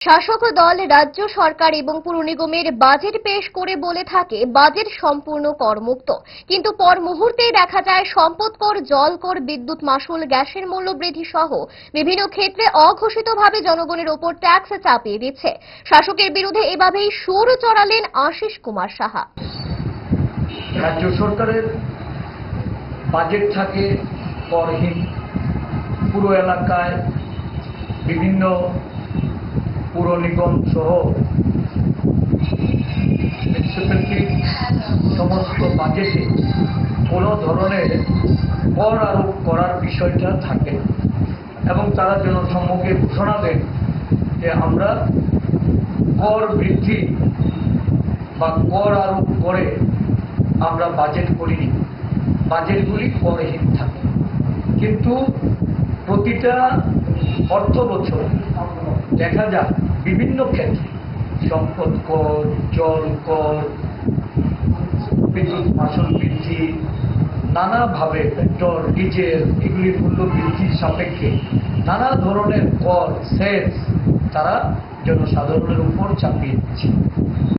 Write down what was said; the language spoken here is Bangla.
শাসক দল রাজ্য সরকার এবং পুর নিগমের বাজেট পেশ করে বলে থাকে বাজেট সম্পূর্ণ করমুক্ত, কিন্তু পর মুহূর্তেই দেখা যায় সম্পদ কর, জল কর, বিদ্যুৎ মাশুল, গ্যাসের মূল্য বৃদ্ধি সহ বিভিন্ন ক্ষেত্রে অঘোষিতভাবে জনগণের ওপর ট্যাক্স চাপিয়ে দিচ্ছে। শাসকের বিরুদ্ধে এভাবেই সুর চড়ালেন আশিস কুমার সাহা। রাজ্য সরকারের বাজেট থাকে করহীন। পুরো এলাকায় বিভিন্ন পুর নিগম সহ মিউনিসিপ্যালিটির সমস্ত বাজেটে কোনো ধরনের কর আরোপ করার বিষয়টা থাকে না, এবং তারা জনসম্মুখে ঘোষণা দেন যে আমরা কর বৃদ্ধি বা কর আরোপ করে আমরা বাজেট করিনি, বাজেটগুলি করহীন থাকে। কিন্তু প্রতিটা অর্থ বছর দেখা যায় বিভিন্ন ক্ষেত্রে সম্পদ কর, জল কর, বিদ্যুৎ মাশুল বৃদ্ধি, নানাভাবে পেট্রোল ডিজেল এগুলির মূল্য বৃদ্ধির সাপেক্ষে নানা ধরনের কর সেস তারা জনসাধারণের উপর চাপিয়ে দিচ্ছে।